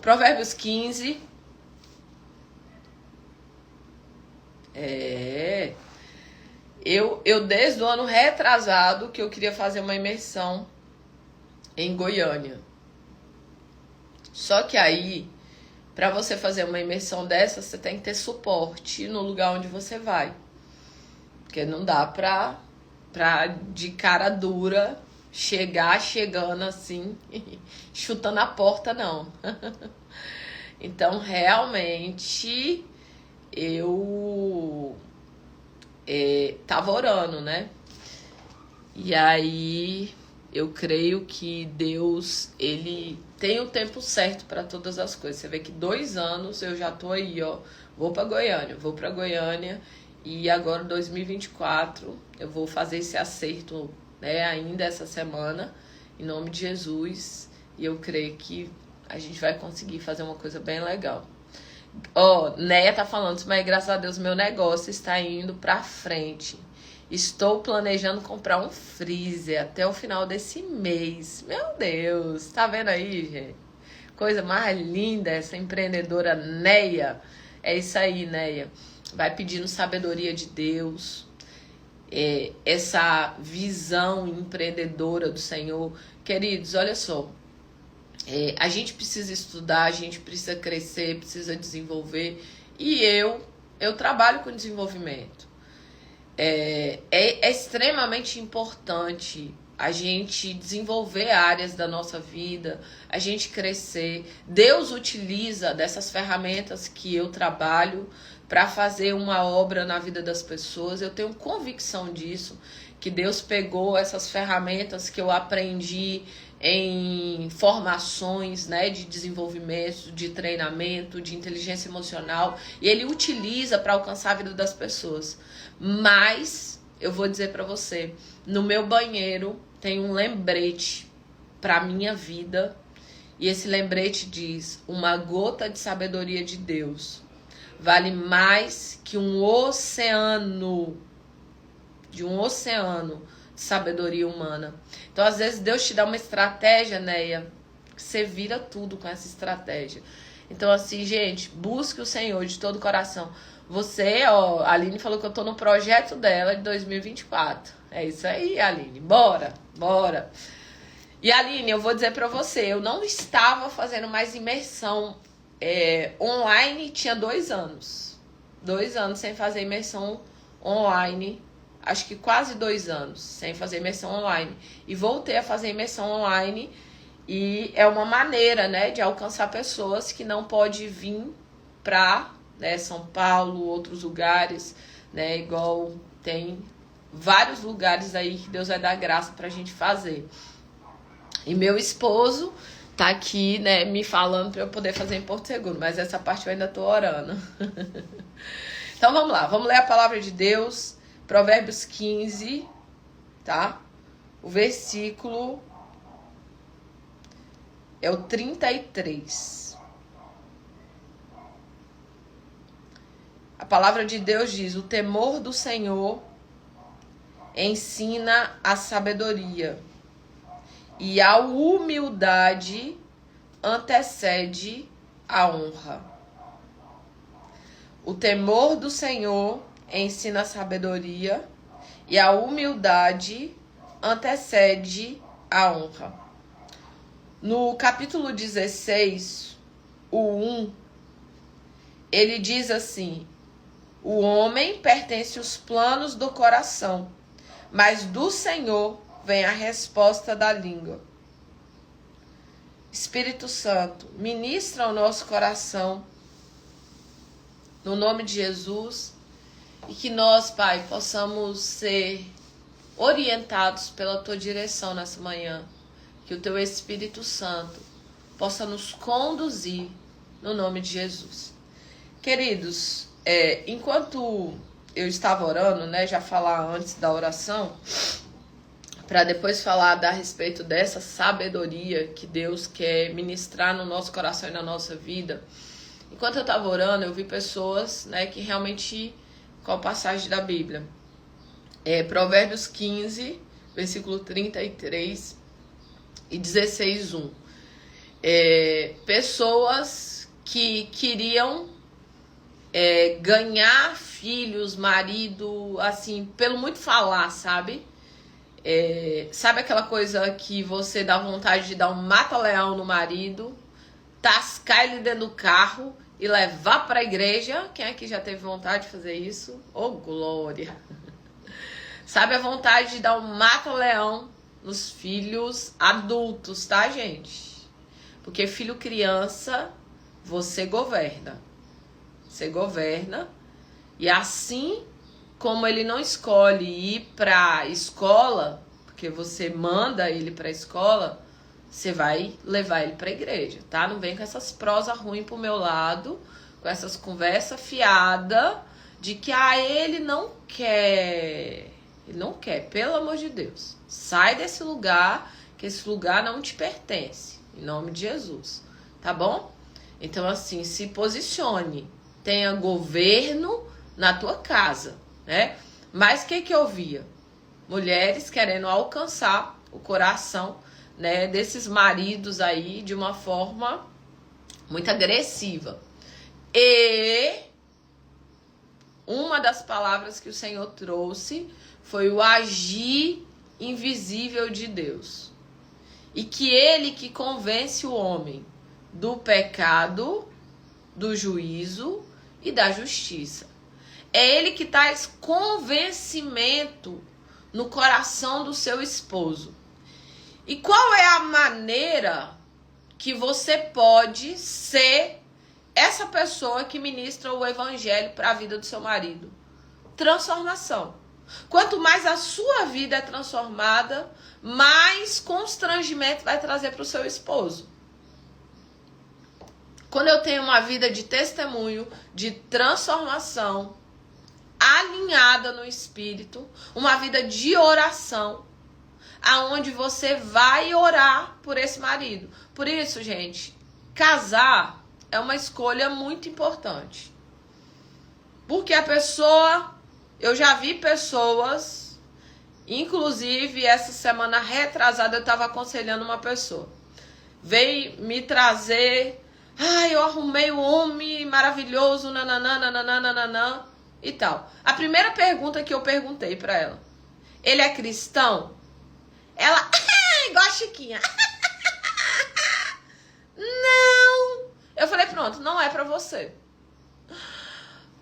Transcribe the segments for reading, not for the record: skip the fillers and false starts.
Provérbios 15. Eu desde o ano retrasado que eu queria fazer uma imersão em Goiânia. Só que aí, para você fazer uma imersão dessa, você tem que ter suporte no lugar onde você vai. Porque não dá pra de cara dura chegando assim, chutando a porta, não. Então, realmente, eu tava orando, né? E aí, eu creio que Deus, ele tem o tempo certo para todas as coisas. Você vê que 2 anos eu já tô aí, ó. Vou pra Goiânia. E agora, 2024, eu vou fazer esse acerto, né, ainda essa semana, em nome de Jesus. E eu creio que a gente vai conseguir fazer uma coisa bem legal. Neia tá falando, mas graças a Deus meu negócio está indo pra frente. Estou planejando comprar um freezer até o final desse mês. Meu Deus, tá vendo aí, gente? Coisa mais linda essa empreendedora Neia. É isso aí, Neia. Vai pedindo sabedoria de Deus. Essa visão empreendedora do Senhor. Queridos, olha só. A gente precisa estudar, a gente precisa crescer, precisa desenvolver. E eu trabalho com desenvolvimento. É extremamente importante a gente desenvolver áreas da nossa vida, a gente crescer. Deus utiliza dessas ferramentas que eu trabalho para fazer uma obra na vida das pessoas. Eu tenho convicção disso, que Deus pegou essas ferramentas que eu aprendi em formações, né, de desenvolvimento, de treinamento, de inteligência emocional, e Ele utiliza para alcançar a vida das pessoas. Mas eu vou dizer para você, no meu banheiro tem um lembrete para minha vida, e esse lembrete diz: uma gota de sabedoria de Deus vale mais que um oceano de sabedoria humana. Então, às vezes, Deus te dá uma estratégia, Neia, que você vira tudo com essa estratégia. Então, assim, gente, busque o Senhor de todo o coração. Você, a Aline falou que eu tô no projeto dela de 2024. É isso aí, Aline. Bora. E, Aline, eu vou dizer pra você, eu não estava fazendo mais imersão online, tinha 2 anos. 2 anos sem fazer imersão online. Acho que quase 2 anos sem fazer imersão online. E voltei a fazer imersão online. E é uma maneira, né, de alcançar pessoas que não podem vir para, né, São Paulo, outros lugares, né, igual tem vários lugares aí que Deus vai dar graça pra gente fazer. E meu esposo tá aqui, né, me falando para eu poder fazer em Porto Seguro, mas essa parte eu ainda tô orando. Então vamos lá, vamos ler a palavra de Deus, Provérbios 15, tá? O versículo é o 33. A palavra de Deus diz: o temor do Senhor ensina a sabedoria, e a humildade antecede a honra. O temor do Senhor ensina a sabedoria, e a humildade antecede a honra. No capítulo 16, o 1, ele diz assim: o homem pertence aos planos do coração, mas do Senhor vem a resposta da língua. Espírito Santo, ministra ao nosso coração, no nome de Jesus, e que nós, Pai, possamos ser orientados pela Tua direção nessa manhã. Que o Teu Espírito Santo possa nos conduzir, no nome de Jesus. Queridos, enquanto eu estava orando, né, já falar antes da oração, para depois falar a respeito dessa sabedoria que Deus quer ministrar no nosso coração e na nossa vida. Enquanto eu estava orando, eu vi pessoas, né, que realmente, qual passagem da Bíblia? Provérbios 15, versículo 33 e 16:1. Pessoas que queriam ganhar filhos, marido, assim, pelo muito falar, sabe? Sabe aquela coisa que você dá vontade de dar um mata-leão no marido, tascar ele dentro do carro e levar para a igreja? Quem aqui já teve vontade de fazer isso? Oh, glória! Sabe a vontade de dar um mata-leão nos filhos adultos, tá, gente? Porque filho criança, você governa. Você governa. E assim como ele não escolhe ir pra escola, porque você manda ele pra escola, você vai levar ele pra igreja, tá? Não vem com essas prosas ruins pro meu lado, com essas conversas fiadas de que ele não quer. Ele não quer, pelo amor de Deus. Sai desse lugar, que esse lugar não te pertence. Em nome de Jesus, tá bom? Então, assim, se posicione. Tenha governo na tua casa, né? Mas o que eu via? Mulheres querendo alcançar o coração, né, desses maridos aí de uma forma muito agressiva. E uma das palavras que o Senhor trouxe foi o agir invisível de Deus. E que ele que convence o homem do pecado, do juízo e da justiça. É ele que traz convencimento no coração do seu esposo. E qual é a maneira que você pode ser essa pessoa que ministra o evangelho para a vida do seu marido? Transformação. Quanto mais a sua vida é transformada, mais constrangimento vai trazer para o seu esposo. Quando eu tenho uma vida de testemunho, de transformação, alinhada no Espírito, uma vida de oração, aonde você vai orar por esse marido. Por isso, gente, casar é uma escolha muito importante. Porque a pessoa, eu já vi pessoas, inclusive essa semana retrasada eu estava aconselhando uma pessoa, veio me trazer, eu arrumei um homem maravilhoso, nananana, e tal. A primeira pergunta que eu perguntei pra ela: ele é cristão? Ela, igual a Chiquinha. Não. Eu falei, pronto, não é pra você.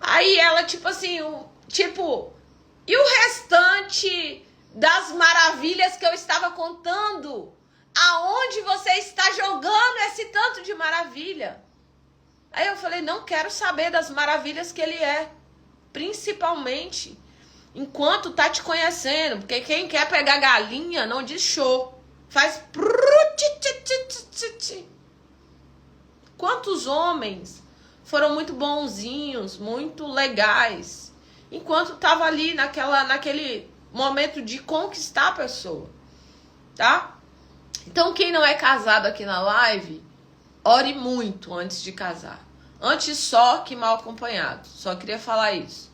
Aí ela, tipo assim, e o restante das maravilhas que eu estava contando? Aonde você está jogando esse tanto de maravilha? Aí eu falei, não quero saber das maravilhas que ele é. Principalmente enquanto tá te conhecendo. Porque quem quer pegar galinha não diz show. Faz... Quantos homens foram muito bonzinhos, muito legais, enquanto tava ali naquele momento de conquistar a pessoa, tá? Então, quem não é casado aqui na live, ore muito antes de casar. Antes só que mal acompanhado. Só queria falar isso.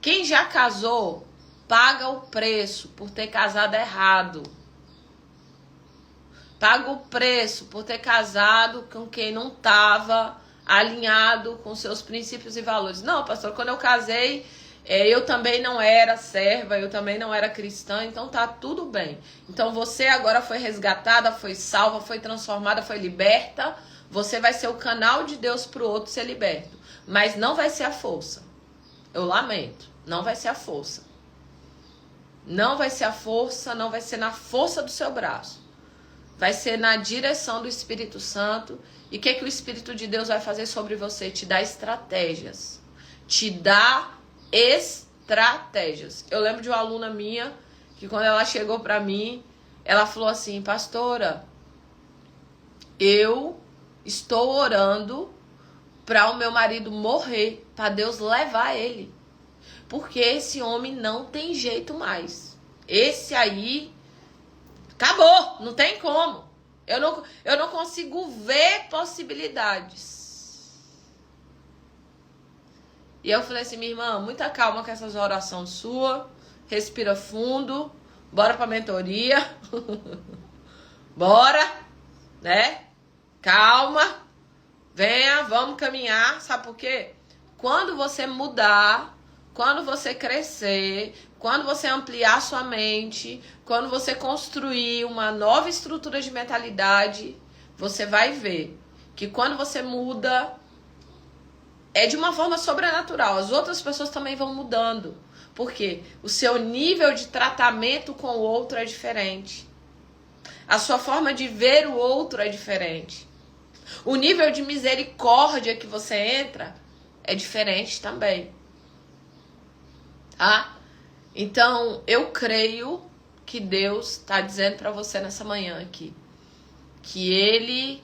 Quem já casou, paga o preço por ter casado errado. Paga o preço por ter casado com quem não estava alinhado com seus princípios e valores. Não, pastor, quando eu casei, eu também não era serva, eu também não era cristã, então tá tudo bem. Então você agora foi resgatada, foi salva, foi transformada, foi liberta. Você vai ser o canal de Deus para o outro ser liberto. Mas não vai ser a força. Eu lamento. Não vai ser a força. Não vai ser a força, não vai ser na força do seu braço. Vai ser na direção do Espírito Santo. E o que o Espírito de Deus vai fazer sobre você? Te dá estratégias. Te dá estratégias. Eu lembro de uma aluna minha que quando ela chegou para mim, ela falou assim, pastora, eu estou orando para o meu marido morrer, para Deus levar ele. Porque esse homem não tem jeito mais. Esse aí acabou, não tem como. Eu não consigo ver possibilidades. E eu falei assim, minha irmã, muita calma com essas orações suas. Respira fundo. Bora pra mentoria. Bora, né? Calma. Venha, vamos caminhar. Sabe por quê? Quando você mudar, quando você crescer, quando você ampliar sua mente, quando você construir uma nova estrutura de mentalidade, você vai ver que quando você muda, é de uma forma sobrenatural. As outras pessoas também vão mudando. Porque o seu nível de tratamento com o outro é diferente. A sua forma de ver o outro é diferente. O nível de misericórdia que você entra é diferente também. Tá? Então, eu creio que Deus está dizendo para você nessa manhã aqui que Ele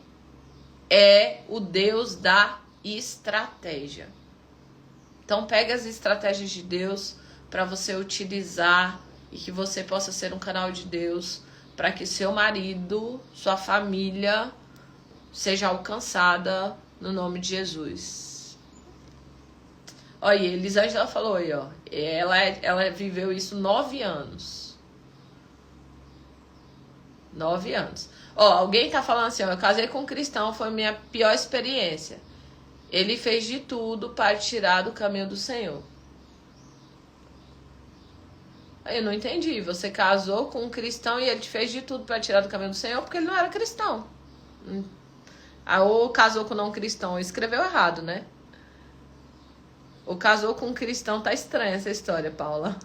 é o Deus da estratégia. Então, pega as estratégias de Deus para você utilizar e que você possa ser um canal de Deus para que seu marido, sua família seja alcançada no nome de Jesus. Olha, Elisângela falou aí, ó. Ela viveu isso 9 anos. 9 anos. Ó, alguém tá falando assim, ó, eu casei com um cristão, foi minha pior experiência. Ele fez de tudo para tirar do caminho do Senhor. Eu não entendi. Você casou com um cristão e ele te fez de tudo para tirar do caminho do Senhor porque ele não era cristão. Ou casou com não cristão. Escreveu errado, né? Ou casou com um cristão. Tá estranha essa história, Paula.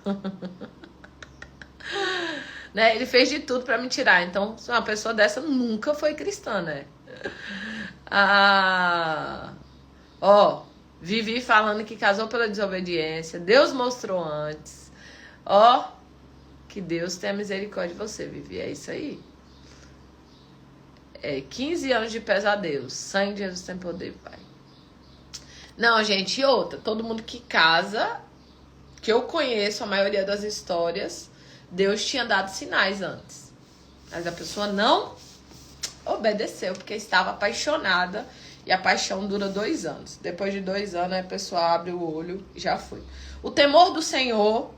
Né? Ele fez de tudo para me tirar. Então, uma pessoa dessa nunca foi cristã, né? Ó, Vivi falando que casou pela desobediência. Deus mostrou antes. Ó, que Deus tenha misericórdia de você, Vivi. É isso aí. 15 anos de pesadelos. Sangue de Jesus tem poder, Pai. Não, gente, e outra. Todo mundo que casa, que eu conheço, a maioria das histórias, Deus tinha dado sinais antes. Mas a pessoa não obedeceu, porque estava apaixonada. E a paixão dura 2 anos. Depois de 2 anos, a pessoa abre o olho e já foi. O temor do Senhor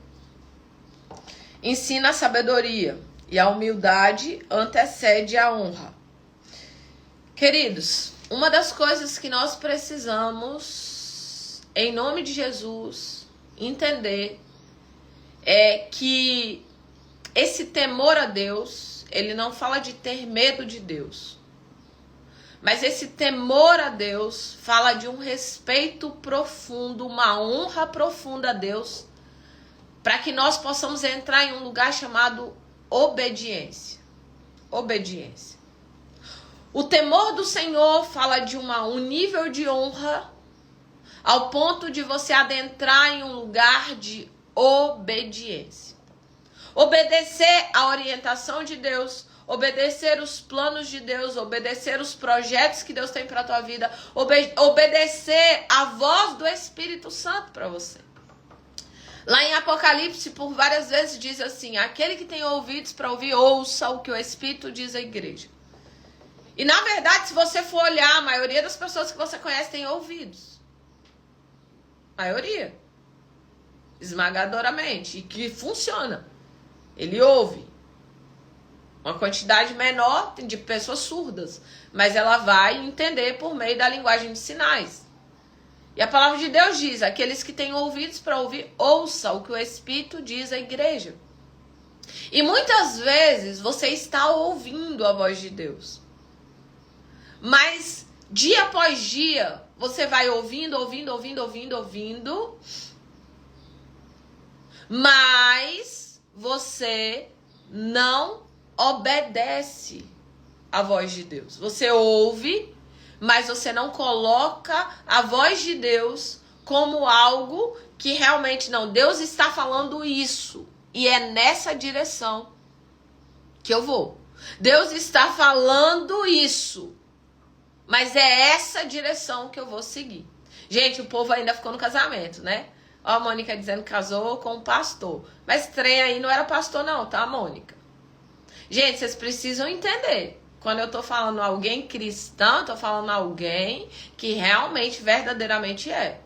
ensina a sabedoria. E a humildade antecede a honra. Queridos, uma das coisas que nós precisamos, em nome de Jesus, entender é que esse temor a Deus, ele não fala de ter medo de Deus. Mas esse temor a Deus fala de um respeito profundo, uma honra profunda a Deus, para que nós possamos entrar em um lugar chamado obediência. Obediência. O temor do Senhor fala de um nível de honra ao ponto de você adentrar em um lugar de obediência. Obedecer à orientação de Deus, obedecer os planos de Deus, obedecer os projetos que Deus tem para a tua vida, obedecer a voz do Espírito Santo para você. Lá em Apocalipse, por várias vezes, diz assim: aquele que tem ouvidos para ouvir, ouça o que o Espírito diz à igreja. E na verdade, se você for olhar, a maioria das pessoas que você conhece tem ouvidos. Maioria. Esmagadoramente. E que funciona. Ele ouve. Uma quantidade menor de pessoas surdas. Mas ela vai entender por meio da linguagem de sinais. E a palavra de Deus diz: aqueles que têm ouvidos para ouvir, ouça o que o Espírito diz à igreja. E muitas vezes você está ouvindo a voz de Deus. Mas dia após dia você vai ouvindo. Mas você não obedece à voz de Deus. Você ouve, mas você não coloca a voz de Deus como algo que realmente não. Deus está falando isso. E é nessa direção que eu vou. Deus está falando isso. Mas é essa direção que eu vou seguir. Gente, o povo ainda ficou no casamento, né? Ó, a Mônica dizendo que casou com um pastor. Mas trem aí não era pastor não, tá, Mônica? Gente, vocês precisam entender. Quando eu tô falando alguém cristão, eu tô falando alguém que realmente, verdadeiramente é.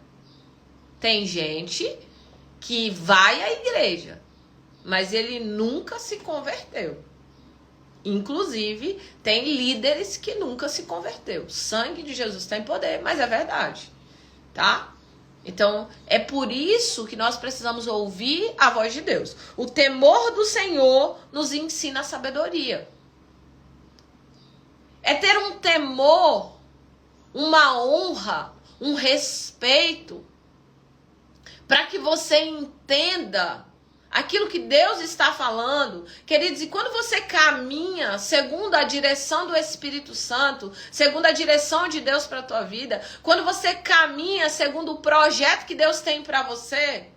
Tem gente que vai à igreja, mas ele nunca se converteu. Inclusive, tem líderes que nunca se converteu. O sangue de Jesus tem poder, mas é verdade, tá? Então, é por isso que nós precisamos ouvir a voz de Deus. O temor do Senhor nos ensina a sabedoria. É ter um temor, uma honra, um respeito, para que você entenda aquilo que Deus está falando. Queridos, e quando você caminha segundo a direção do Espírito Santo, segundo a direção de Deus para a tua vida, quando você caminha segundo o projeto que Deus tem para você,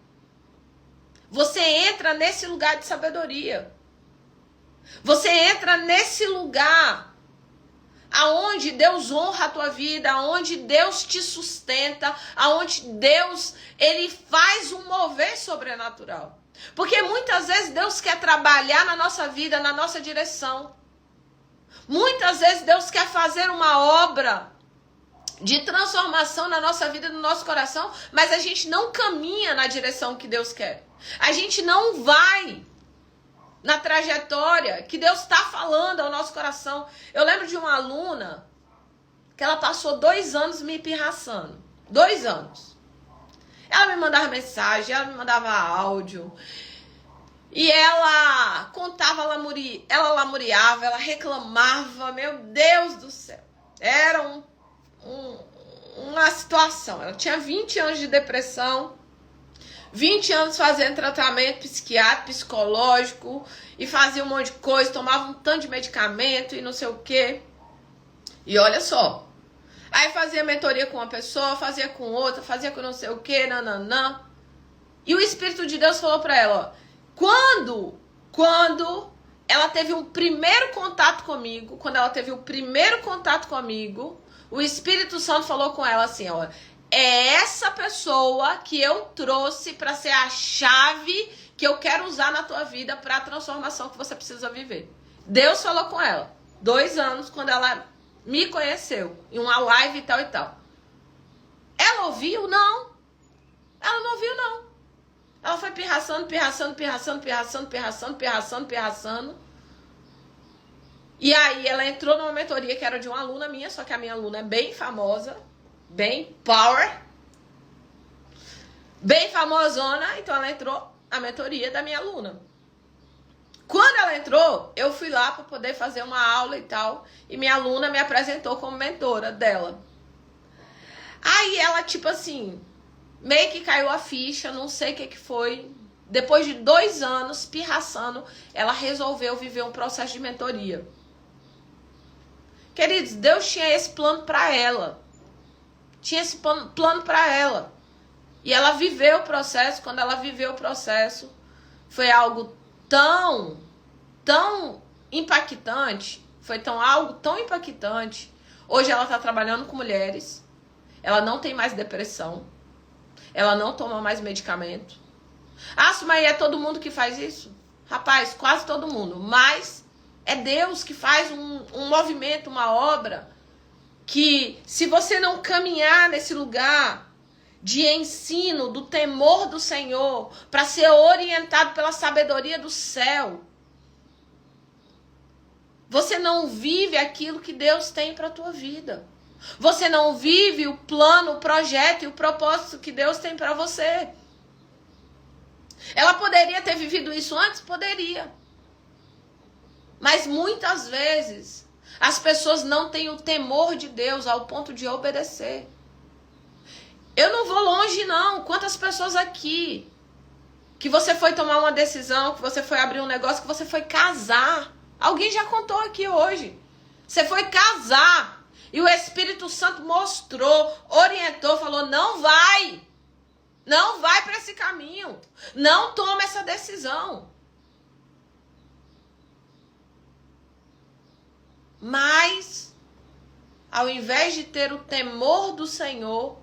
você entra nesse lugar de sabedoria. Você entra nesse lugar aonde Deus honra a tua vida, aonde Deus te sustenta, aonde Deus, ele faz um mover sobrenatural. Porque muitas vezes Deus quer trabalhar na nossa vida, na nossa direção. Muitas vezes Deus quer fazer uma obra de transformação na nossa vida, no nosso coração, mas a gente não caminha na direção que Deus quer. A gente não vai na trajetória que Deus está falando ao nosso coração. Eu lembro de uma aluna que ela passou 2 anos me pirraçando. 2 anos. Ela me mandava mensagem, ela me mandava áudio. E ela contava, ela lamuriava, ela reclamava. Meu Deus do céu. Era uma situação. Ela tinha 20 anos de depressão. 20 anos fazendo tratamento psiquiátrico, psicológico. E fazia um monte de coisa. Tomava um tanto de medicamento e não sei o quê. E olha só. Aí fazia mentoria com uma pessoa, fazia com outra, fazia com não sei o que, nananã. E o Espírito de Deus falou pra ela, ó, quando ela teve um primeiro contato comigo, o Espírito Santo falou com ela assim, ó, é essa pessoa que eu trouxe pra ser a chave que eu quero usar na tua vida pra transformação que você precisa viver. Deus falou com ela, 2 anos, quando ela me conheceu em uma live e tal e tal. Ela ouviu? Não. Ela não ouviu, não. Ela foi pirraçando. E aí ela entrou numa mentoria que era de uma aluna minha, só que a minha aluna é bem famosa, bem power, bem famosona, então ela entrou na mentoria da minha aluna. Quando ela entrou, eu fui lá para poder fazer uma aula e tal. E minha aluna me apresentou como mentora dela. Aí ela, tipo assim, meio que caiu a ficha, não sei o que foi. Depois de 2 anos pirraçando, ela resolveu viver um processo de mentoria. Queridos, Deus tinha esse plano para ela. Tinha esse plano para ela. E ela viveu o processo. Quando ela viveu o processo, foi algo tão impactante, algo tão impactante. Hoje ela está trabalhando com mulheres, ela não tem mais depressão, ela não toma mais medicamento. Ah, mas é todo mundo que faz isso? Rapaz, quase todo mundo, mas é Deus que faz um movimento, uma obra, que se você não caminhar nesse lugar de ensino, do temor do Senhor, para ser orientado pela sabedoria do céu, você não vive aquilo que Deus tem para a tua vida. Você não vive o plano, o projeto e o propósito que Deus tem para você. Ela poderia ter vivido isso antes? Poderia. Mas muitas vezes as pessoas não têm o temor de Deus ao ponto de obedecer. Eu não vou longe, não. Quantas pessoas aqui que você foi tomar uma decisão, que você foi abrir um negócio, que você foi casar. Alguém já contou aqui hoje. Você foi casar e o Espírito Santo mostrou, orientou, falou, não vai para esse caminho, não toma essa decisão. Mas, ao invés de ter o temor do Senhor,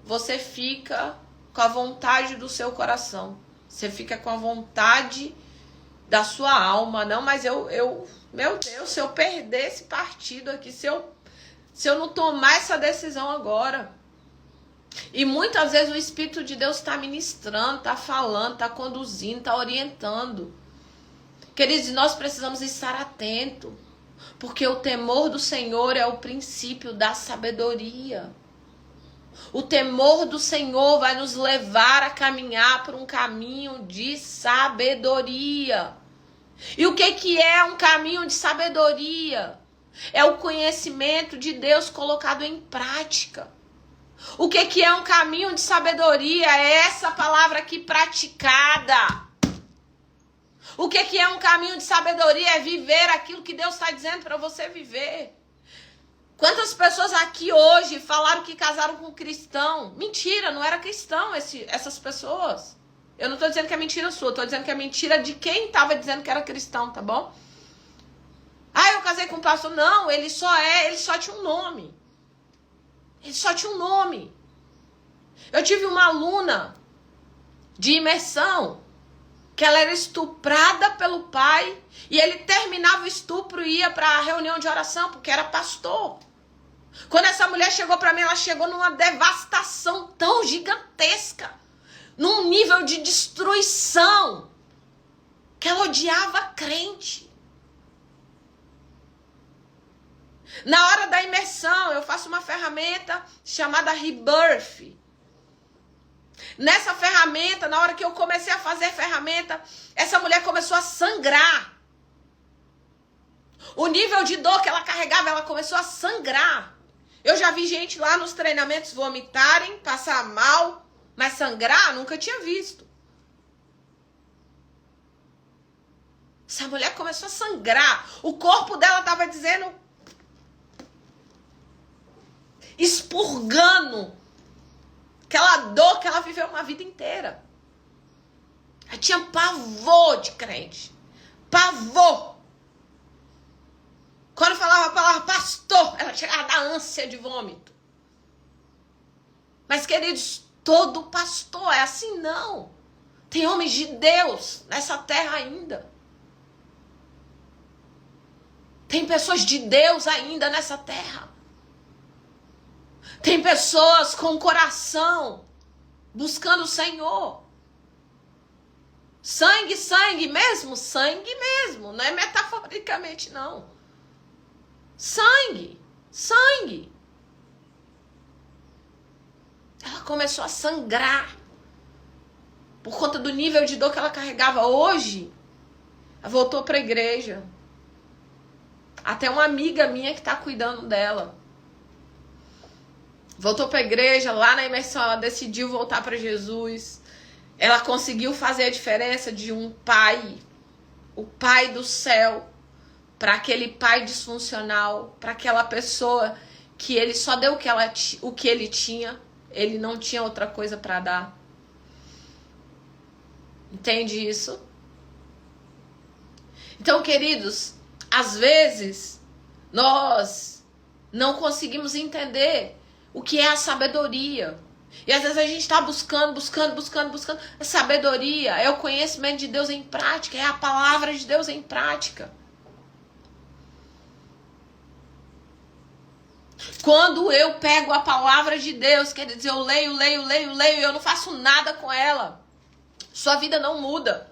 você fica com a vontade do seu coração. Você fica com a vontade da sua alma. Não, mas meu Deus, se eu perder esse partido aqui, se eu não tomar essa decisão agora. E muitas vezes o Espírito de Deus está ministrando, está falando, está conduzindo, está orientando. Queridos, nós precisamos estar atentos, porque o temor do Senhor é o princípio da sabedoria. O temor do Senhor vai nos levar a caminhar por um caminho de sabedoria. E o que é um caminho de sabedoria? É o conhecimento de Deus colocado em prática. O que é um caminho de sabedoria? É essa palavra aqui, praticada. O que é um caminho de sabedoria? É viver aquilo que Deus está dizendo para você viver. Quantas pessoas aqui hoje falaram que casaram com um cristão? Mentira, não era cristão essas pessoas. Eu não estou dizendo que é mentira sua, estou dizendo que é mentira de quem estava dizendo que era cristão, tá bom? Ah, eu casei com um pastor. Não, ele só tinha um nome. Ele só tinha um nome. Eu tive uma aluna de imersão que ela era estuprada pelo pai e ele terminava o estupro e ia para a reunião de oração porque era pastor. Quando essa mulher chegou para mim, ela chegou numa devastação tão gigantesca, num nível de destruição, que ela odiava crente. Na hora da imersão, eu faço uma ferramenta chamada Rebirth. Nessa ferramenta, na hora que eu comecei a fazer a ferramenta, essa mulher começou a sangrar. O nível de dor que ela carregava, ela começou a sangrar. Eu já vi gente lá nos treinamentos vomitarem, passar mal, mas sangrar nunca tinha visto. Essa mulher começou a sangrar. O corpo dela estava dizendo, expurgando aquela dor que ela viveu uma vida inteira. Ela tinha pavor de crente. Pavor. Quando falava a palavra pastor, ela chegava a dar ânsia de vômito. Mas, queridos, todo pastor é assim, não. Tem homens de Deus nessa terra ainda. Tem pessoas de Deus ainda nessa terra. Tem pessoas com coração buscando o Senhor. Sangue, sangue mesmo? Sangue mesmo. Não é metaforicamente, não. Sangue. Sangue. Ela começou a sangrar. Por conta do nível de dor que ela carregava. Hoje, ela voltou para a igreja. Até uma amiga minha que está cuidando dela. Voltou para a igreja, lá na imersão ela decidiu voltar para Jesus. Ela conseguiu fazer a diferença de um pai, o pai do céu, para aquele pai disfuncional, para aquela pessoa que ele só deu o que ele tinha, ele não tinha outra coisa para dar. Entende isso? Então, queridos, às vezes nós não conseguimos entender o que é a sabedoria. E às vezes a gente está buscando. A sabedoria é o conhecimento de Deus em prática, é a palavra de Deus em prática. Quando eu pego a palavra de Deus, quer dizer, eu leio, e eu não faço nada com ela, sua vida não muda.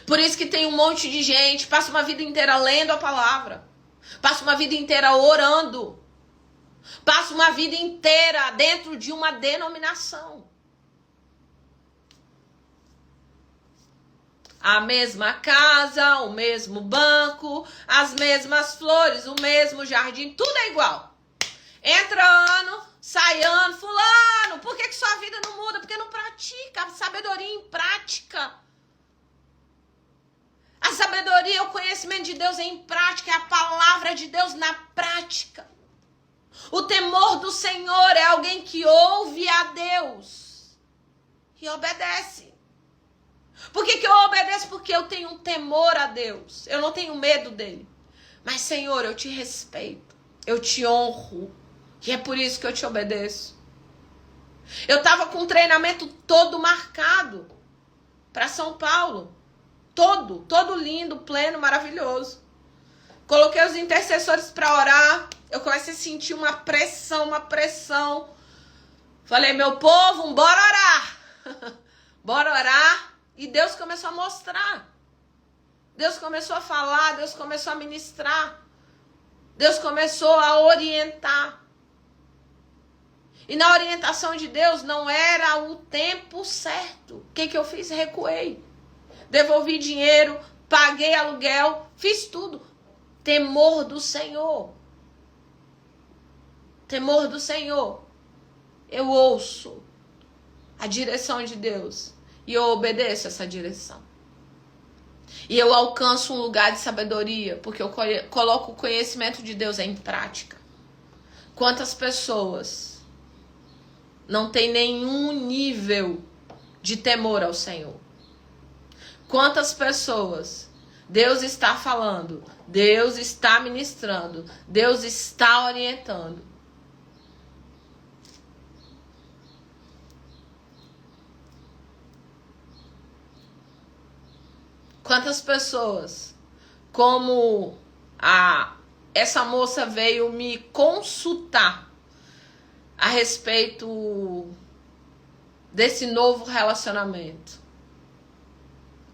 Por isso que tem um monte de gente, passa uma vida inteira lendo a palavra, passa uma vida inteira orando, passa uma vida inteira dentro de uma denominação. A mesma casa, o mesmo banco, as mesmas flores, o mesmo jardim, tudo é igual. Entra ano, sai ano, fulano, por que sua vida não muda? Porque não pratica, a sabedoria em prática. A sabedoria, o conhecimento de Deus em prática, é a palavra de Deus na prática. O temor do Senhor é alguém que ouve a Deus e obedece. Por que eu obedeço? Porque eu tenho um temor a Deus. Eu não tenho medo dele. Mas, Senhor, eu te respeito. Eu te honro. E é por isso que eu te obedeço. Eu estava com um treinamento todo marcado para São Paulo. Todo lindo, pleno, maravilhoso. Coloquei os intercessores para orar. Eu comecei a sentir uma pressão. Falei, meu povo, bora orar. Bora orar. E Deus começou a mostrar. Deus começou a falar, Deus começou a ministrar. Deus começou a orientar. E na orientação de Deus não era o tempo certo. O que eu fiz? Recuei. Devolvi dinheiro, paguei aluguel, fiz tudo. Temor do Senhor. Temor do Senhor. Eu ouço a direção de Deus e eu obedeço essa direção. E eu alcanço um lugar de sabedoria, porque eu coloco o conhecimento de Deus em prática. Quantas pessoas não têm nenhum nível de temor ao Senhor? Quantas pessoas Deus está falando, Deus está ministrando, Deus está orientando. Quantas pessoas, como essa moça veio me consultar a respeito desse novo relacionamento.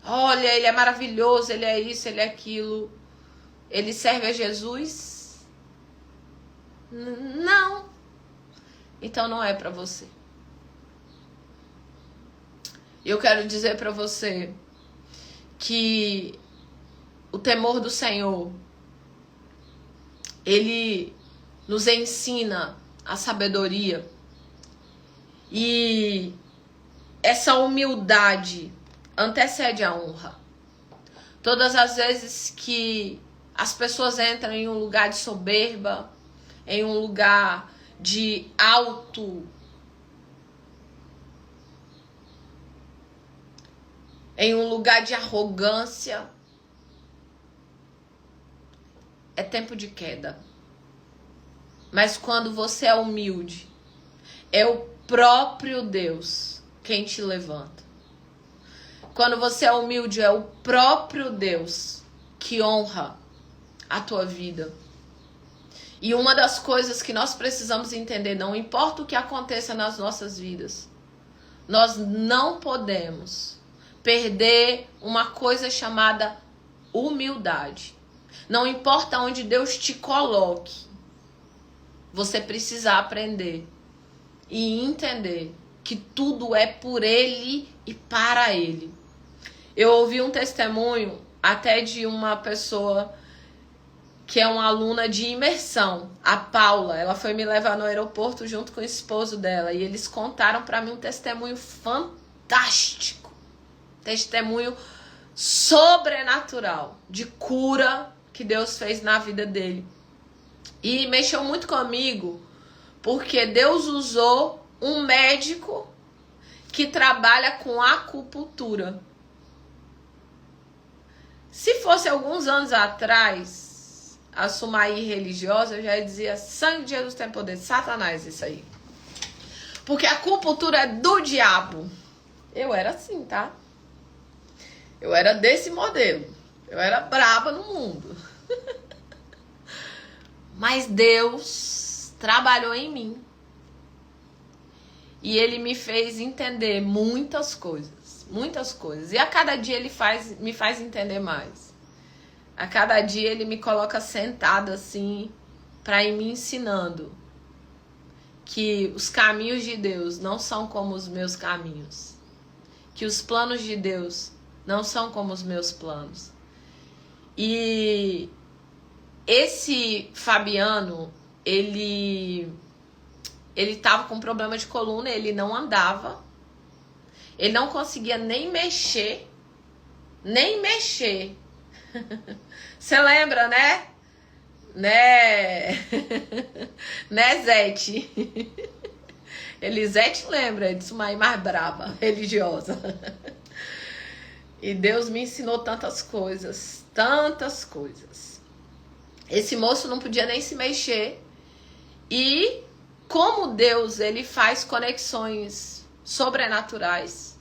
Olha, ele é maravilhoso, ele é isso, ele é aquilo. Ele serve a Jesus? Não. Então não é para você. Eu quero dizer para você que o temor do Senhor, ele nos ensina a sabedoria. E essa humildade antecede a honra. Todas as vezes que as pessoas entram em um lugar de soberba, em um lugar de em um lugar de arrogância, é tempo de queda. Mas quando você é humilde, é o próprio Deus quem te levanta. Quando você é humilde, é o próprio Deus que honra a tua vida. E uma das coisas que nós precisamos entender, não importa o que aconteça nas nossas vidas, nós não podemos perder uma coisa chamada humildade. Não importa onde Deus te coloque, você precisa aprender e entender que tudo é por Ele e para Ele. Eu ouvi um testemunho até de uma pessoa que é uma aluna de imersão, a Paula. Ela foi me levar no aeroporto junto com o esposo dela e eles contaram para mim um testemunho fantástico. Testemunho sobrenatural de cura que Deus fez na vida dele. E mexeu muito comigo, porque Deus usou um médico que trabalha com acupuntura. Se fosse alguns anos atrás, a Sumaí religiosa, eu já dizia, sangue de Jesus tem poder, Satanás isso aí. Porque a acupuntura é do diabo. Eu era assim, tá? Eu era desse modelo. Eu era braba no mundo. Mas Deus trabalhou em mim. E Ele me fez entender muitas coisas. Muitas coisas. E a cada dia Ele me faz entender mais. A cada dia Ele me coloca sentada assim, para ir me ensinando que os caminhos de Deus não são como os meus caminhos. Que os planos de Deus não são como os meus planos. E esse Fabiano, ele tava com problema de coluna, ele não andava. Ele não conseguia nem mexer. Nem mexer. Você lembra, né? Né, Zete? Elisete lembra disso, mais brava, religiosa. E Deus me ensinou tantas coisas. Tantas coisas. Esse moço não podia nem se mexer. E como Deus, ele faz conexões sobrenaturais.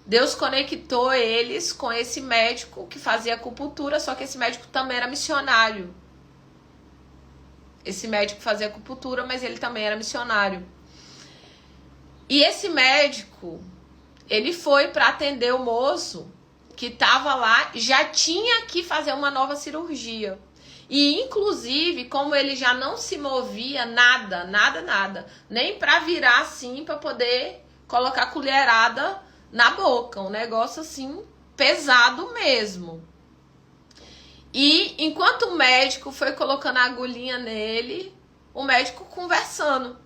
Deus conectou eles com esse médico que fazia acupuntura, só que esse médico também era missionário. Esse médico fazia acupuntura, mas ele também era missionário. E esse médico, ele foi para atender o moço que estava lá já tinha que fazer uma nova cirurgia. E, inclusive, como ele já não se movia nada, nem para virar assim, para poder colocar a colherada na boca. Um negócio assim, pesado mesmo. E, enquanto o médico foi colocando a agulhinha nele, o médico conversando.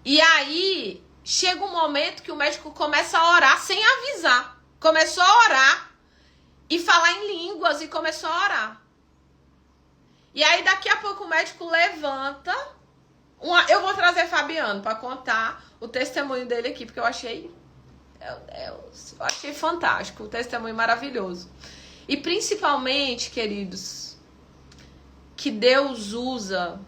E aí, chega um momento que o médico começa a orar sem avisar. Começou a orar e falar em línguas e começou a orar. E aí, daqui a pouco, o médico levanta. Eu vou trazer Fabiano para contar o testemunho dele aqui, porque eu achei... Meu Deus, eu achei fantástico, o testemunho maravilhoso. E principalmente, queridos, que Deus usa,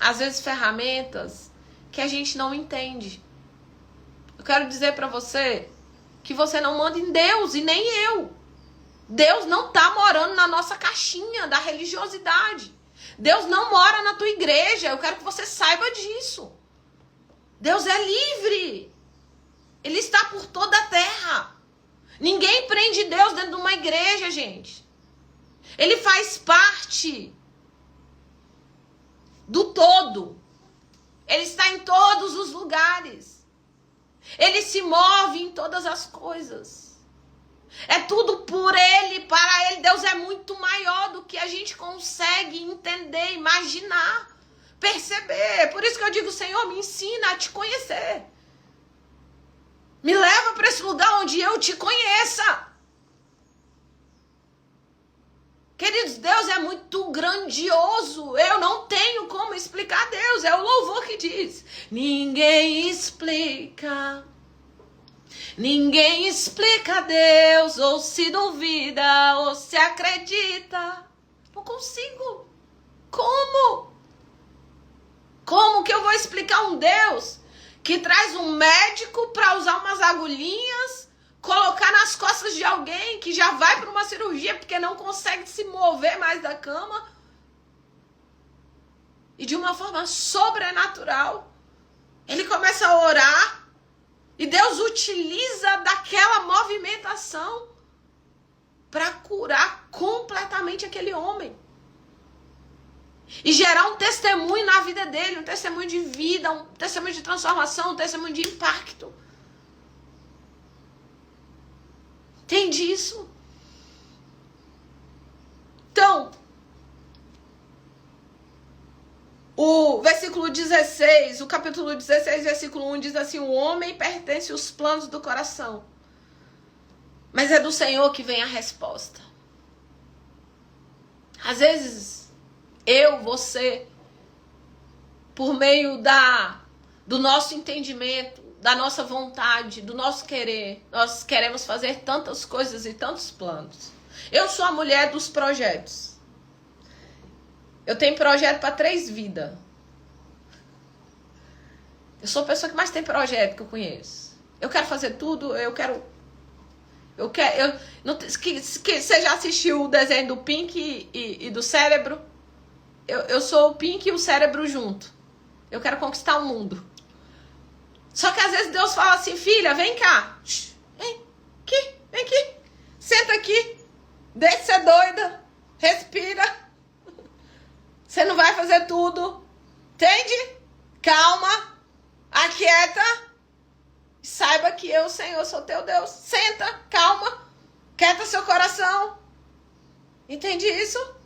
às vezes, ferramentas que a gente não entende. Eu quero dizer para você que você não manda em Deus e nem eu. Deus não tá morando na nossa caixinha da religiosidade. Deus não mora na tua igreja. Eu quero que você saiba disso. Deus é livre. Ele está por toda a terra. Ninguém prende Deus dentro de uma igreja, gente. Ele faz parte do todo. Ele está em todos os lugares. Ele se move em todas as coisas. É tudo por Ele, para Ele. Deus é muito maior do que a gente consegue entender, imaginar, perceber. Por isso que eu digo, Senhor, me ensina a te conhecer. Me leva para esse lugar onde eu te conheça. Queridos, Deus é muito grandioso. Eu não tenho como explicar Deus. É o louvor que diz. Ninguém explica. Ninguém explica Deus. Ou se duvida, ou se acredita. Não consigo. Como? Como que eu vou explicar um Deus que traz um médico para usar umas agulhinhas, colocar nas costas de alguém que já vai para uma cirurgia porque não consegue se mover mais da cama, e de uma forma sobrenatural ele começa a orar e Deus utiliza daquela movimentação para curar completamente aquele homem e gerar um testemunho na vida dele, um testemunho de vida, um testemunho de transformação, um testemunho de impacto. Entende isso? Então, o versículo 16, o capítulo 16, versículo 1 diz assim: o homem pertence aos planos do coração, mas é do Senhor que vem a resposta. Às vezes, eu, você, por meio do nosso entendimento, da nossa vontade, do nosso querer, nós queremos fazer tantas coisas e tantos planos. Eu sou a mulher dos projetos. Eu tenho projeto para 3 vidas. Eu sou a pessoa que mais tem projeto que eu conheço. Eu quero fazer tudo, você já assistiu o desenho do Pink e do Cérebro? Eu sou o Pink e o Cérebro junto. Eu quero conquistar o mundo. Só que às vezes Deus fala assim: filha, vem cá. Vem aqui. Senta aqui. Deixa de ser doida. Respira. Você não vai fazer tudo. Entende? Calma. Aquieta. Saiba que eu, Senhor, sou teu Deus. Senta, calma. Quieta seu coração. Entende isso?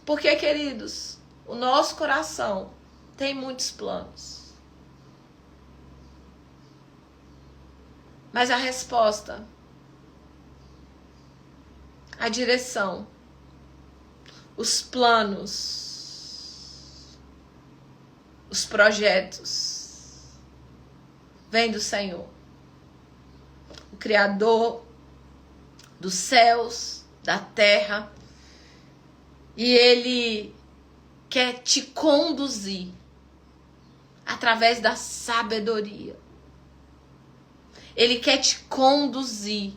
Porque, queridos, o nosso coração tem muitos planos. Mas a resposta, a direção, os planos, os projetos, vem do Senhor. O Criador dos céus, da terra. E Ele quer te conduzir através da sabedoria. Ele quer te conduzir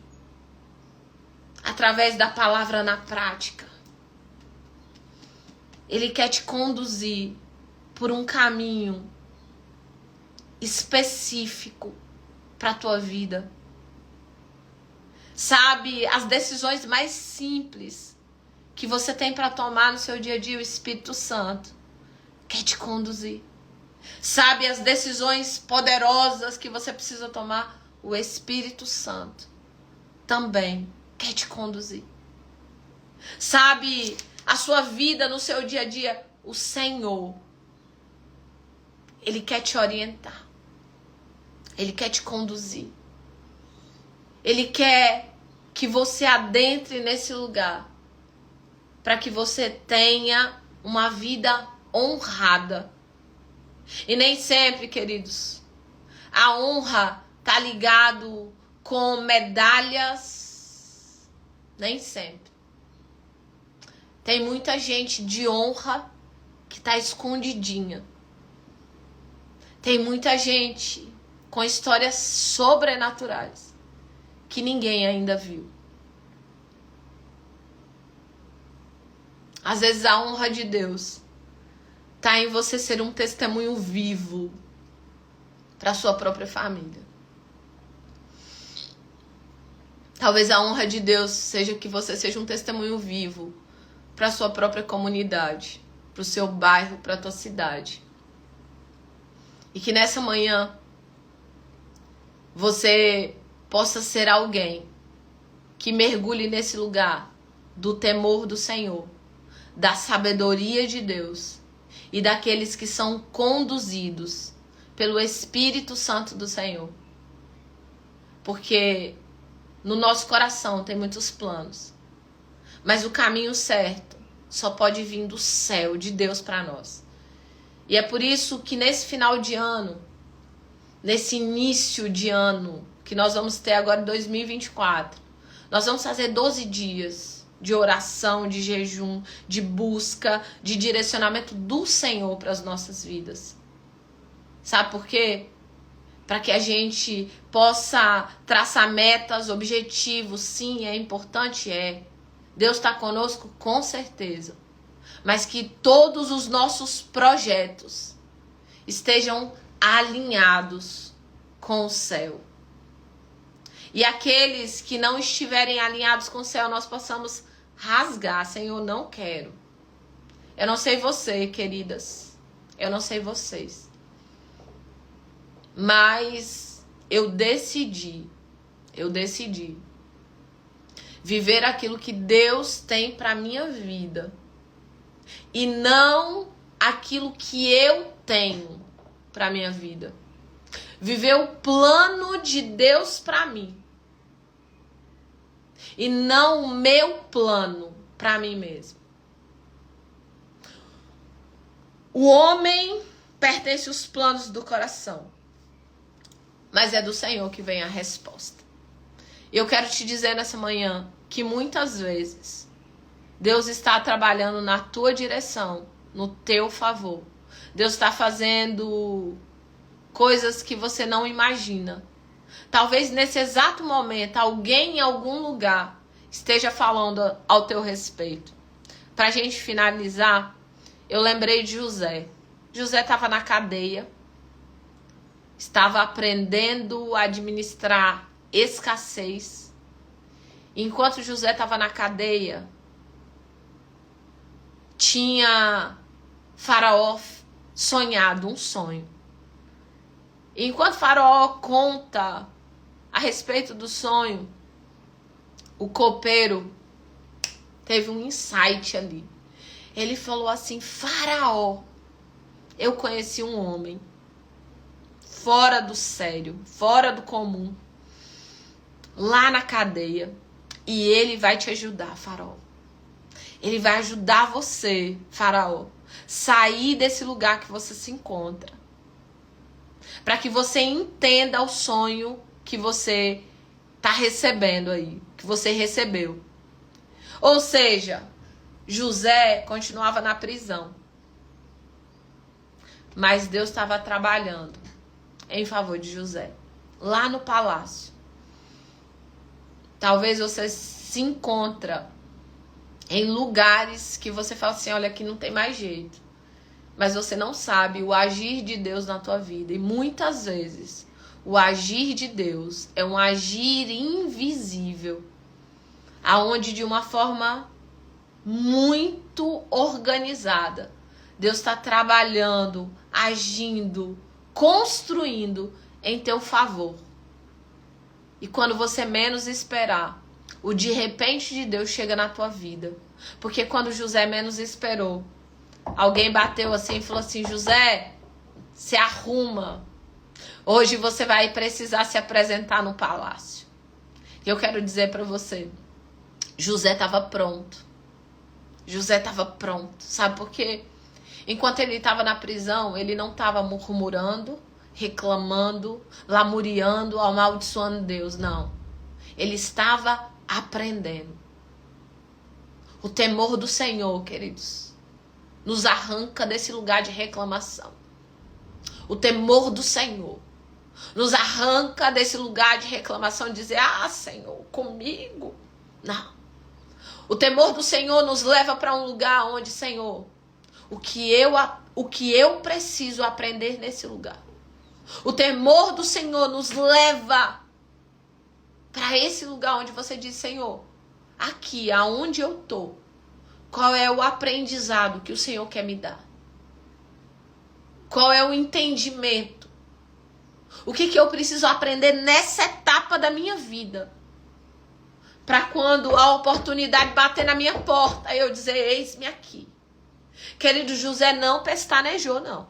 através da palavra na prática. Ele quer te conduzir por um caminho específico para a tua vida. Sabe, as decisões mais simples que você tem para tomar no seu dia a dia, o Espírito Santo quer te conduzir. Sabe, as decisões poderosas que você precisa tomar, o Espírito Santo também quer te conduzir. Sabe, a sua vida no seu dia a dia, o Senhor, Ele quer te orientar. Ele quer te conduzir. Ele quer que você adentre nesse lugar para que você tenha uma vida honrada. E nem sempre, queridos, a honra tá ligado com medalhas. Nem sempre. Tem muita gente de honra que tá escondidinha. Tem muita gente com histórias sobrenaturais que ninguém ainda viu. Às vezes a honra de Deus tá em você ser um testemunho vivo para sua própria família. Talvez a honra de Deus seja que você seja um testemunho vivo para sua própria comunidade, para o seu bairro, para a tua cidade. E que nessa manhã você possa ser alguém que mergulhe nesse lugar do temor do Senhor, da sabedoria de Deus e daqueles que são conduzidos pelo Espírito Santo do Senhor. Porque no nosso coração tem muitos planos, mas o caminho certo só pode vir do céu, de Deus para nós. E é por isso que nesse final de ano, nesse início de ano, que nós vamos ter agora em 2024, nós vamos fazer 12 dias de oração, de jejum, de busca, de direcionamento do Senhor para as nossas vidas. Sabe por quê? Para que a gente possa traçar metas, objetivos. Sim, é importante, é. Deus está conosco, com certeza. Mas que todos os nossos projetos estejam alinhados com o céu. E aqueles que não estiverem alinhados com o céu, nós possamos rasgar. Senhor, não quero. Eu não sei você, queridas. Eu não sei vocês. Mas eu decidi viver aquilo que Deus tem para minha vida. E não aquilo que eu tenho para minha vida. Viver o plano de Deus para mim. E não o meu plano para mim mesmo. O homem pertence aos planos do coração. Mas é do Senhor que vem a resposta. Eu quero te dizer nessa manhã que muitas vezes Deus está trabalhando na tua direção, no teu favor. Deus está fazendo coisas que você não imagina. Talvez nesse exato momento alguém em algum lugar esteja falando ao teu respeito. Para a gente finalizar, eu lembrei de José. José estava na cadeia, estava aprendendo a administrar escassez. Enquanto José estava na cadeia, tinha Faraó sonhado um sonho. Enquanto Faraó conta a respeito do sonho, o copeiro teve um insight ali. Ele falou assim: Faraó, eu conheci um homem fora do sério, fora do comum, lá na cadeia, e ele vai te ajudar, Faraó. Ele vai ajudar você, Faraó, sair desse lugar que você se encontra, para que você entenda o sonho que você está recebendo aí, que você recebeu. Ou seja, José continuava na prisão, mas Deus estava trabalhando em favor de José, lá no palácio. Talvez você se encontra em lugares que você fala assim: olha, aqui não tem mais jeito. Mas você não sabe o agir de Deus na tua vida. E muitas vezes O agir de Deus é um agir invisível, aonde de uma forma muito organizada, Deus está trabalhando, agindo, construindo em teu favor. E quando você menos esperar, o de repente de Deus chega na tua vida. Porque quando José menos esperou, alguém bateu assim e falou assim: José, se arruma. Hoje você vai precisar se apresentar no palácio. E eu quero dizer para você, José estava pronto. José estava pronto. Sabe por quê? Enquanto ele estava na prisão, ele não estava murmurando, reclamando, lamuriando, amaldiçoando Deus. Não. Ele estava aprendendo. O temor do Senhor, queridos, nos arranca desse lugar de reclamação. O temor do Senhor nos arranca desse lugar de reclamação, de dizer: ah, Senhor, comigo. Não. O temor do Senhor nos leva para um lugar onde, Senhor, o que eu preciso aprender nesse lugar. O temor do Senhor nos leva para esse lugar onde você diz: Senhor, aqui, aonde eu tô, qual é o aprendizado que o Senhor quer me dar? Qual é o entendimento? O que eu preciso aprender nessa etapa da minha vida? Para quando a oportunidade bater na minha porta, eu dizer: eis-me aqui. Querido, José não pestanejou, não.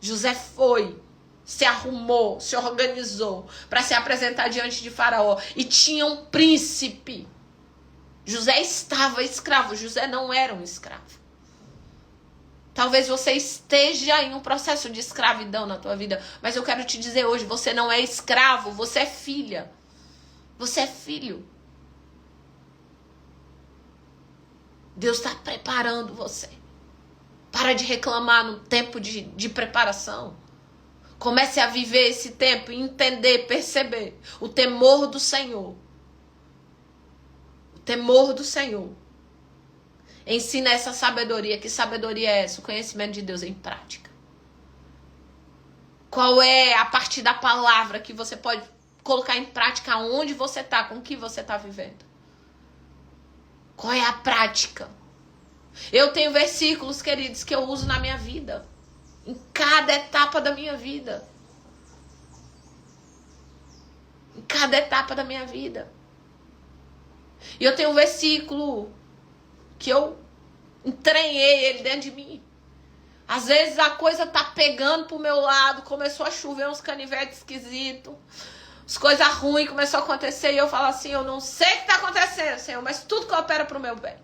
José foi, se arrumou, se organizou para se apresentar diante de Faraó. E tinha um príncipe. José estava escravo, José não era um escravo. Talvez você esteja em um processo de escravidão na tua vida, mas eu quero te dizer hoje, você não é escravo, você é filha. Você é filho. Deus está preparando você. Para de reclamar no tempo de preparação. Comece a viver esse tempo e entender, perceber o temor do Senhor. O temor do Senhor. Ensina essa sabedoria. Que sabedoria é essa? O conhecimento de Deus em prática. Qual é a parte da palavra que você pode colocar em prática onde você está, com o que você está vivendo? Qual é a prática? Eu tenho versículos, queridos, que eu uso na minha vida. Em cada etapa da minha vida. Em cada etapa da minha vida. E eu tenho um versículo que eu entranhei ele dentro de mim. Às vezes a coisa tá pegando pro meu lado, começou a chover uns canivetes esquisitos. As coisas ruins começaram a acontecer e eu falo assim: eu não sei o que está acontecendo, Senhor, mas tudo coopera para o meu bem.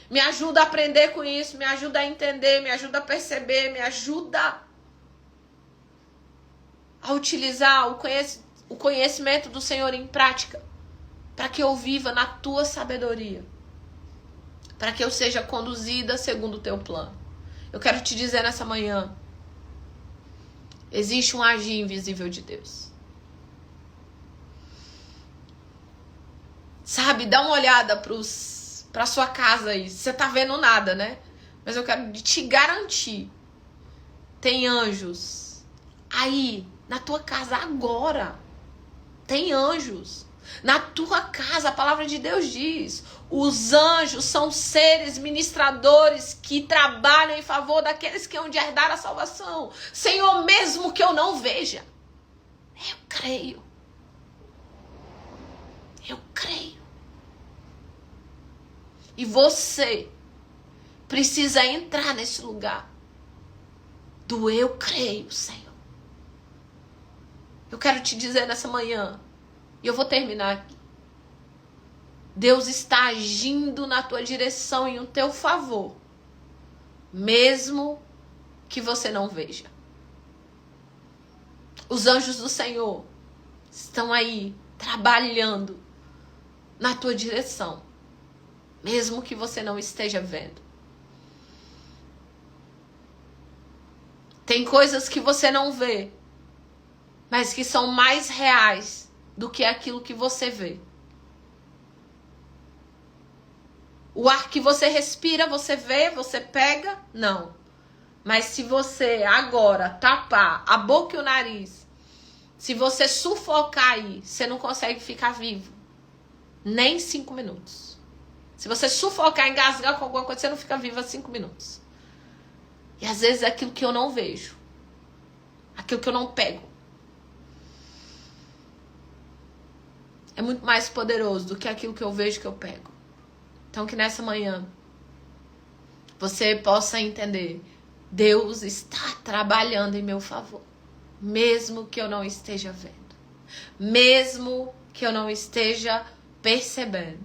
Me ajuda a aprender com isso, me ajuda a entender, me ajuda a perceber, me ajuda a utilizar o conhecimento do Senhor em prática, para que eu viva na tua sabedoria, para que eu seja conduzida segundo o teu plano. Eu quero te dizer nessa manhã, existe um agir invisível de Deus. Sabe, dá uma olhada pra sua casa aí. Você tá vendo nada, né? Mas eu quero te garantir. Tem anjos aí na tua casa agora. Tem anjos na tua casa. A palavra de Deus diz: os anjos são seres ministradores que trabalham em favor daqueles que hão de herdar a salvação. Senhor, mesmo que eu não veja, eu creio. Eu creio. E você precisa entrar nesse lugar do eu creio, Senhor. Eu quero te dizer nessa manhã, e eu vou terminar aqui. Deus está agindo na tua direção e no teu favor, mesmo que você não veja. Os anjos do Senhor estão aí trabalhando na tua direção, mesmo que você não esteja vendo. Tem coisas que você não vê, mas que são mais reais do que aquilo que você vê. O ar que você respira, você vê, você pega? Não. Mas se você agora tapar a boca e o nariz Se você sufocar aí, você não consegue ficar vivo. Nem 5 minutos. Se você sufocar, engasgar com alguma coisa, você não fica vivo 5 minutos. E às vezes é aquilo que eu não vejo. Aquilo que eu não pego. É muito mais poderoso do que aquilo que eu vejo que eu pego. Então que nessa manhã você possa entender. Deus está trabalhando em meu favor. Mesmo que eu não esteja vendo. Mesmo que eu não esteja percebendo.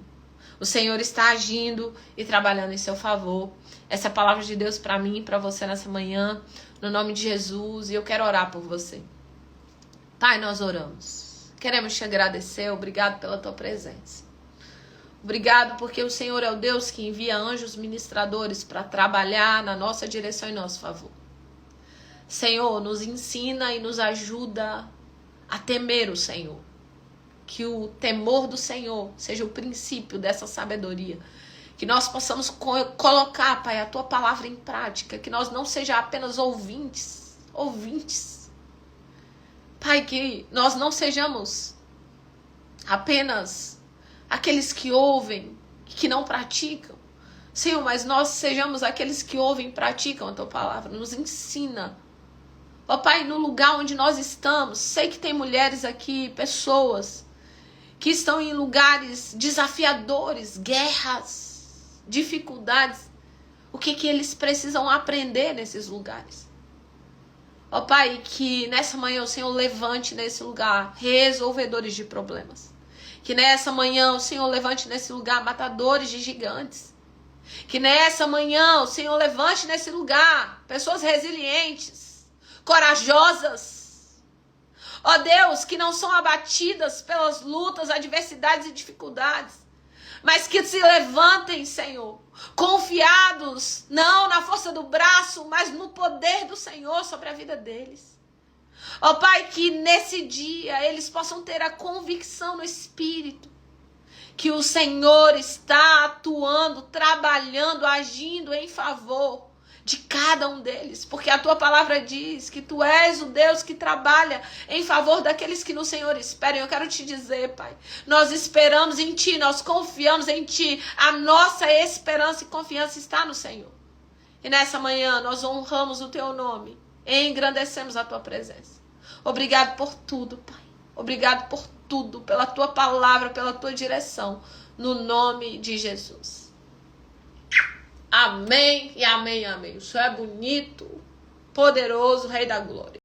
O Senhor está agindo e trabalhando em seu favor. Essa é a palavra de Deus para mim e para você nessa manhã. No nome de Jesus. E eu quero orar por você. Pai, nós oramos. Queremos te agradecer. Obrigado pela tua presença. Obrigado porque o Senhor é o Deus que envia anjos ministradores para trabalhar na nossa direção e nosso favor. Senhor, nos ensina e nos ajuda a temer o Senhor. Que o temor do Senhor seja o princípio dessa sabedoria. Que nós possamos colocar, Pai, a tua palavra em prática. Que nós não sejamos apenas ouvintes. Pai, que nós não sejamos apenas aqueles que ouvem e que não praticam. Senhor, mas nós sejamos aqueles que ouvem e praticam a tua palavra. Nos ensina. Ó Pai, no lugar onde nós estamos, sei que tem mulheres aqui, pessoas que estão em lugares desafiadores, guerras, dificuldades. O que eles precisam aprender nesses lugares? Ó Pai, que nessa manhã o Senhor levante nesse lugar resolvedores de problemas. Que nessa manhã o Senhor levante nesse lugar matadores de gigantes. Que nessa manhã o Senhor levante nesse lugar pessoas resilientes, corajosas. Ó Deus, que não são abatidas pelas lutas, adversidades e dificuldades. Mas que se levantem, Senhor, confiados, não na força do braço, mas no poder do Senhor sobre a vida deles. Ó Pai, que nesse dia eles possam ter a convicção no Espírito que o Senhor está atuando, trabalhando, agindo em favor de cada um deles. Porque a tua palavra diz que tu és o Deus que trabalha em favor daqueles que no Senhor esperam. Eu quero te dizer, Pai, nós esperamos em Ti, nós confiamos em Ti. A nossa esperança e confiança está no Senhor. E nessa manhã nós honramos o Teu nome e engrandecemos a Tua presença. Obrigado por tudo, Pai. Obrigado por tudo, pela Tua palavra, pela Tua direção. No nome de Jesus. Amém e amém, amém. O Senhor é bonito, poderoso, Rei da glória.